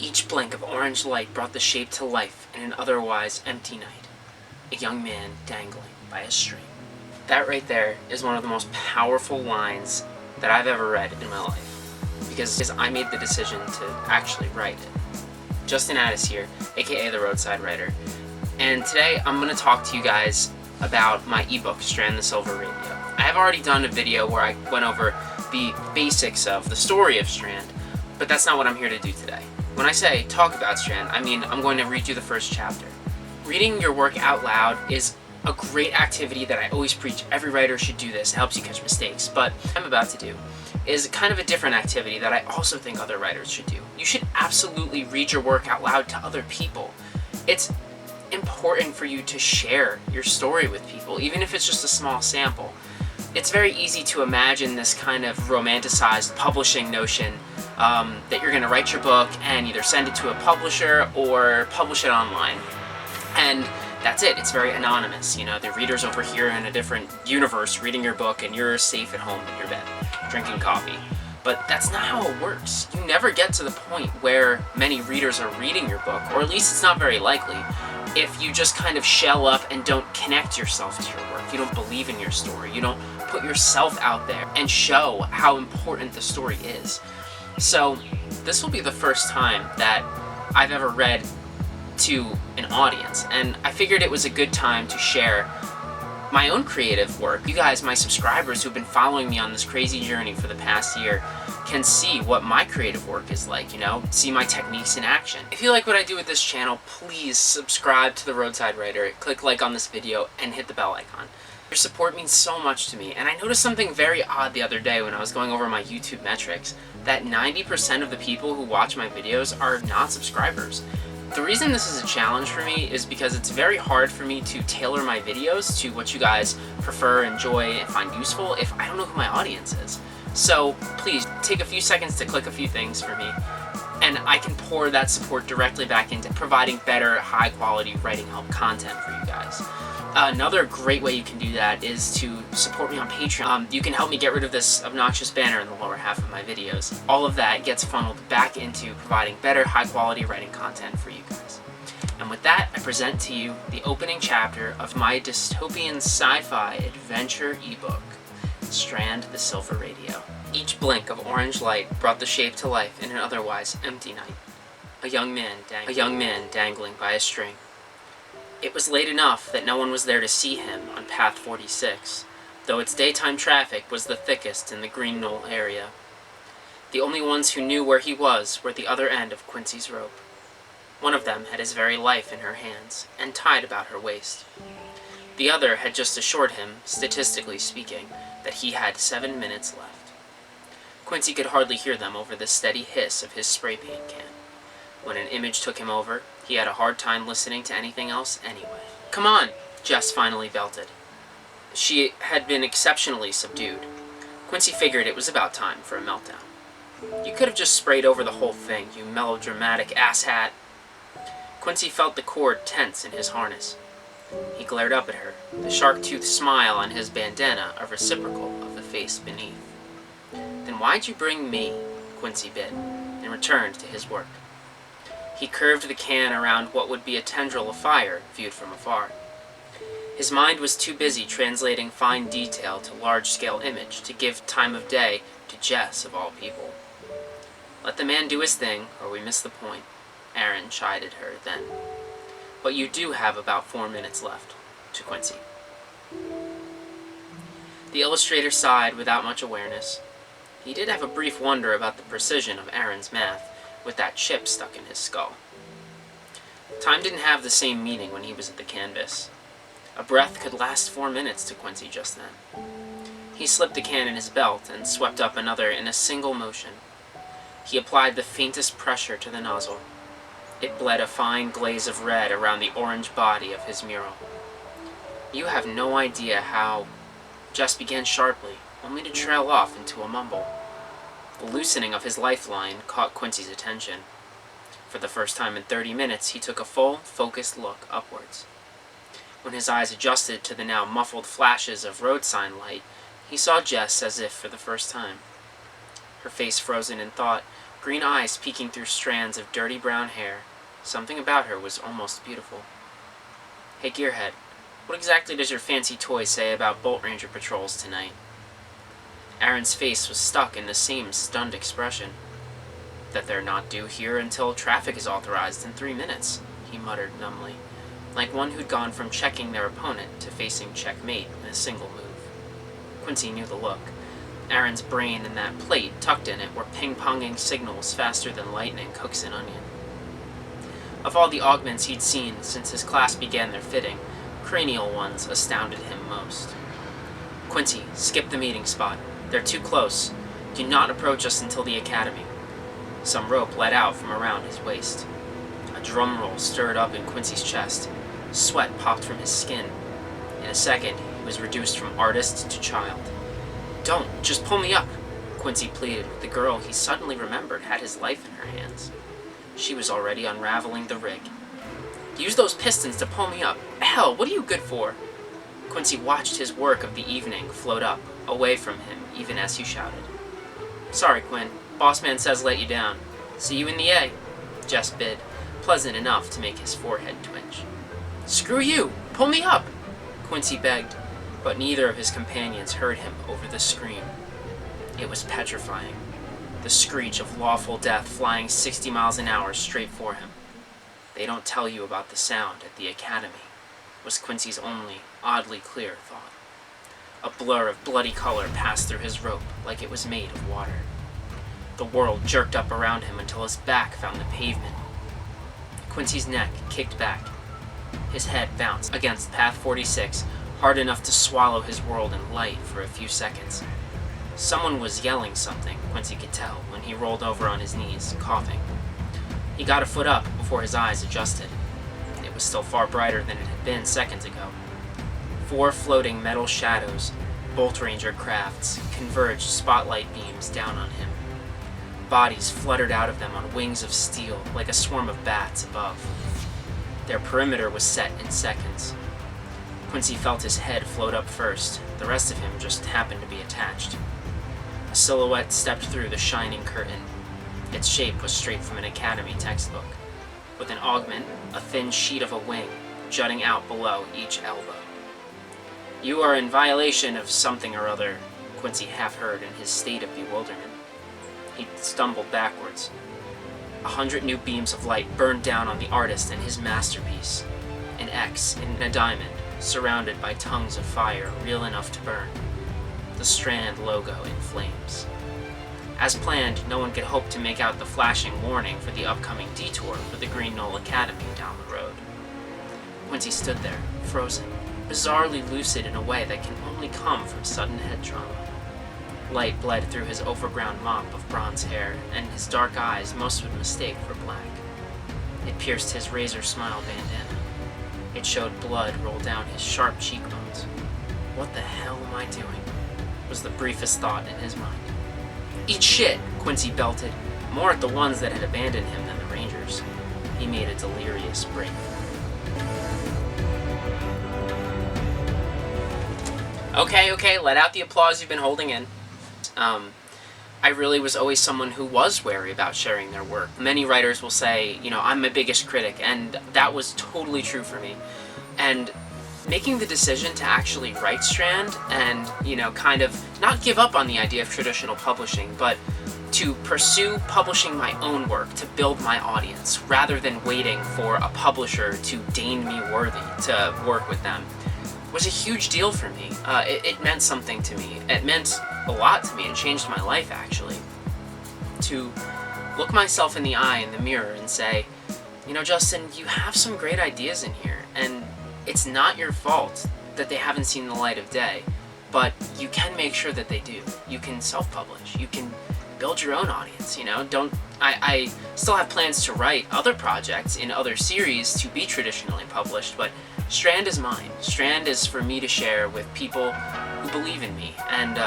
Each blink of orange light brought the shape to life in an otherwise empty night. A young man dangling by a string. That right there is one of the most powerful lines that I've ever read in my life, because I made the decision to actually write it. Justin Addis here, aka the Roadside Writer, and today I'm going to talk to you guys about my ebook, Strand, the Silver Radio. I have already done a video where I went over the basics of the story of Strand, but that's not what I'm here to do today. When I say talk about Strand, I mean I'm going to read you the first chapter. Reading your work out loud is a great activity that I always preach. Every writer should do this. It helps you catch mistakes. But what I'm about to do is kind of a different activity that I also think other writers should do. You should absolutely read your work out loud to other people. It's important for you to share your story with people, even if it's just a small sample. It's very easy to imagine this kind of romanticized publishing notion that you're going to write your book and either send it to a publisher or publish it online. And that's it. It's very anonymous. You know, the reader's over here in a different universe reading your book and you're safe at home in your bed, drinking coffee. But that's not how it works. You never get to the point where many readers are reading your book, or at least it's not very likely, if you just kind of shell up and don't connect yourself to your work. You don't believe in your story. You don't put yourself out there and show how important the story is. So this will be the first time that I've ever read to an audience, and I figured it was a good time to share my own creative work. You guys, my subscribers who've been following me on this crazy journey for the past year, can see what my creative work is like, you know, see my techniques in action. If you like what I do with this channel, please subscribe to the Roadside Writer, click like on this video, and hit the bell icon. Your support means so much to me, and I noticed something very odd the other day when I was going over my YouTube metrics, that 90% of the people who watch my videos are not subscribers. The reason this is a challenge for me is because it's very hard for me to tailor my videos to what you guys prefer, enjoy, and find useful if I don't know who my audience is. So please take a few seconds to click a few things for me, and I can pour that support directly back into providing better, high-quality writing help content for you guys. Another great way you can do that is to support me on Patreon. You can help me get rid of this obnoxious banner in the lower half of my videos. All of that gets funneled back into providing better, high-quality writing content for you guys. And with that, I present to you the opening chapter of my dystopian sci-fi adventure ebook, Strand, the Silver Radio. Each blink of orange light brought the shape to life in an otherwise empty night. A young man dangling by a string. It was late enough that no one was there to see him on Path 46, though its daytime traffic was the thickest in the Green Knoll area. The only ones who knew where he was were at the other end of Quincy's rope. One of them had his very life in her hands, and tied about her waist. The other had just assured him, statistically speaking, that he had 7 minutes left. Quincy could hardly hear them over the steady hiss of his spray paint can. When an image took him over, he had a hard time listening to anything else anyway. "Come on," Jess finally belted. She had been exceptionally subdued. Quincy figured it was about time for a meltdown. "You could have just sprayed over the whole thing, you melodramatic asshat." Quincy felt the cord tense in his harness. He glared up at her, the shark-toothed smile on his bandana a reciprocal of the face beneath. "Then why'd you bring me?" Quincy bit, and returned to his work. He curved the can around what would be a tendril of fire, viewed from afar. His mind was too busy translating fine detail to large-scale image to give time of day to Jess, of all people. "Let the man do his thing, or we miss the point," Aaron chided her then. "But you do have about 4 minutes left," to Quincy. The illustrator sighed without much awareness. He did have a brief wonder about the precision of Aaron's math, with that chip stuck in his skull. Time didn't have the same meaning when he was at the canvas. A breath could last 4 minutes to Quincy just then. He slipped the can in his belt and swept up another in a single motion. He applied the faintest pressure to the nozzle. It bled a fine glaze of red around the orange body of his mural. "You have no idea how—" Jess began sharply, only to trail off into a mumble. The loosening of his lifeline caught Quincy's attention. For the first time in 30 minutes, he took a full, focused look upwards. When his eyes adjusted to the now muffled flashes of road sign light, he saw Jess as if for the first time. Her face frozen in thought, green eyes peeking through strands of dirty brown hair. Something about her was almost beautiful. "Hey, Gearhead, what exactly does your fancy toy say about Bolt Ranger patrols tonight?" Aaron's face was stuck in the same stunned expression. "That they're not due here until traffic is authorized in 3 minutes, he muttered numbly, like one who'd gone from checking their opponent to facing checkmate in a single move. Quincy knew the look. Aaron's brain and that plate tucked in it were ping-ponging signals faster than lightning cooks an onion. Of all the augments he'd seen since his class began their fitting, cranial ones astounded him most. "Quincy, skip the meeting spot. They're too close. Do not approach us until the academy." Some rope let out from around his waist. A drum roll stirred up in Quincy's chest. Sweat popped from his skin. In a second, he was reduced from artist to child. "Don't, just pull me up," Quincy pleaded with the girl he suddenly remembered had his life in her hands. She was already unraveling the rig. "Use those pistons to pull me up. Hell, what are you good for?" Quincy watched his work of the evening float up, away from him, even as he shouted. "Sorry, Quinn. Boss man says let you down. See you in the A," Jess bid, pleasant enough to make his forehead twinge. "Screw you! Pull me up!" Quincy begged, but neither of his companions heard him over the scream. It was petrifying. The screech of lawful death flying 60 miles an hour straight for him. "They don't tell you about the sound at the academy," was Quincy's only, oddly clear thought. A blur of bloody color passed through his rope like it was made of water. The world jerked up around him until his back found the pavement. Quincy's neck kicked back. His head bounced against Path 46, hard enough to swallow his world in light for a few seconds. Someone was yelling something, Quincy could tell, when he rolled over on his knees, coughing. He got a foot up before his eyes adjusted. It was still far brighter than it had been seconds ago. 4 floating metal shadows, Bolt Ranger crafts, converged spotlight beams down on him. Bodies fluttered out of them on wings of steel, like a swarm of bats above. Their perimeter was set in seconds. Quincy felt his head float up first. The rest of him just happened to be attached. A silhouette stepped through the shining curtain. Its shape was straight from an academy textbook, with an augment, a thin sheet of a wing, jutting out below each elbow. "You are in violation of something or other," Quincy half heard in his state of bewilderment. He stumbled backwards. 100 new beams of light burned down on the artist and his masterpiece. An X in a diamond, surrounded by tongues of fire real enough to burn. The Strand logo in flames. As planned, no one could hope to make out the flashing warning for the upcoming detour for the Green Knoll Academy down the road. Quincy stood there, frozen, bizarrely lucid in a way that can only come from sudden head trauma. Light bled through his overground mop of bronze hair, and his dark eyes most would mistake for black. It pierced his razor smile bandana. It showed blood roll down his sharp cheekbones. "What the hell am I doing?" was the briefest thought in his mind. "Eat shit!" Quincy belted, more at the ones that had abandoned him than the Rangers. He made a delirious break. Okay, let out the applause you've been holding in. I really was always someone who was wary about sharing their work. Many writers will say, I'm my biggest critic, and that was totally true for me. And making the decision to actually write Strand and, kind of not give up on the idea of traditional publishing, but to pursue publishing my own work, to build my audience, rather than waiting for a publisher to deign me worthy to work with them, was a huge deal for me. It meant something to me. It meant a lot to me and changed my life, actually. To look myself in the eye in the mirror and say, Justin, you have some great ideas in here, and it's not your fault that they haven't seen the light of day, but you can make sure that they do. You can self-publish. You can build your own audience, I still have plans to write other projects in other series to be traditionally published, but Strand is mine. Strand is for me to share with people who believe in me, and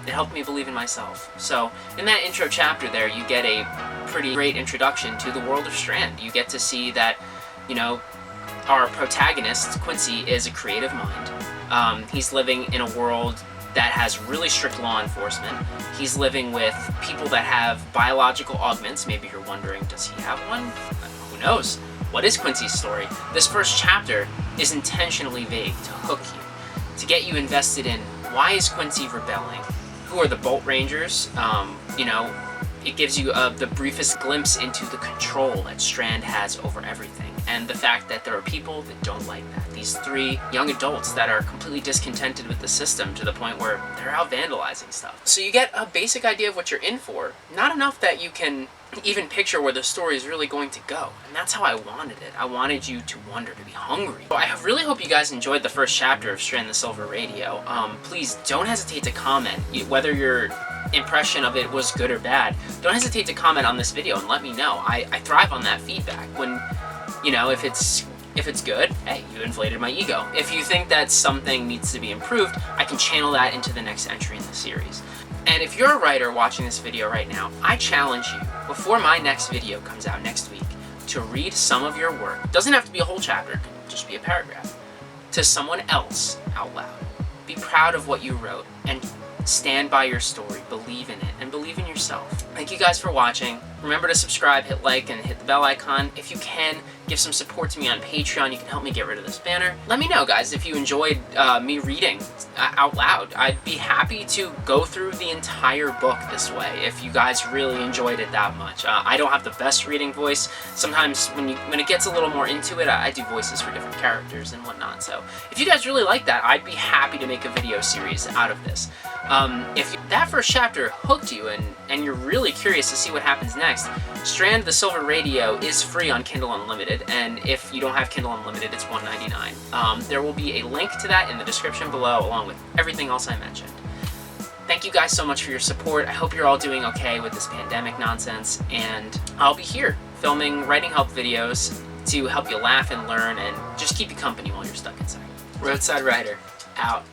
it helped me believe in myself. So in that intro chapter there, you get a pretty great introduction to the world of Strand. You get to see that, our protagonist, Quincy, is a creative mind. He's living in a world that has really strict law enforcement. He's living with people that have biological augments. Maybe you're wondering, does he have one? Who knows? What is Quincy's story? This first chapter is intentionally vague to hook you, to get you invested in why is Quincy rebelling? Who are the Bolt Rangers? It gives you the briefest glimpse into the control that Strand has over everything, and the fact that there are people that don't like that. These three young adults that are completely discontented with the system to the point where they're out vandalizing stuff. So you get a basic idea of what you're in for, not enough that you can even picture where the story is really going to go. And that's how I wanted it. I wanted you to wonder, to be hungry. So I really hope you guys enjoyed the first chapter of Strand the Silver Radio. Please don't hesitate to comment, whether your impression of it was good or bad. Don't hesitate to comment on this video and let me know. I thrive on that feedback. When, if it's good, hey, you inflated my ego. If you think that something needs to be improved, I can channel that into the next entry in the series. And if you're a writer watching this video right now, I challenge you, before my next video comes out next week, to read some of your work. It doesn't have to be a whole chapter, it can just be a paragraph, to someone else out loud. Be proud of what you wrote and stand by your story, believe in it, and believe in yourself. Thank you guys for watching. Remember to subscribe, hit like, and hit the bell icon. If you can, give some support to me on Patreon. You can help me get rid of this banner. Let me know, guys, if you enjoyed me reading out loud. I'd be happy to go through the entire book this way if you guys really enjoyed it that much. I don't have the best reading voice. Sometimes when it gets a little more into it, I do voices for different characters and whatnot. So if you guys really like that, I'd be happy to make a video series out of this. If that first chapter hooked you and you're really curious to see what happens next, Strand the Silver Radio is free on Kindle Unlimited, and if you don't have Kindle Unlimited, it's $1.99. There will be a link to that in the description below, along with everything else I mentioned. Thank you guys so much for your support. I hope you're all doing okay with this pandemic nonsense, and I'll be here filming writing help videos to help you laugh and learn and just keep you company while you're stuck inside. Roadside Writer, out.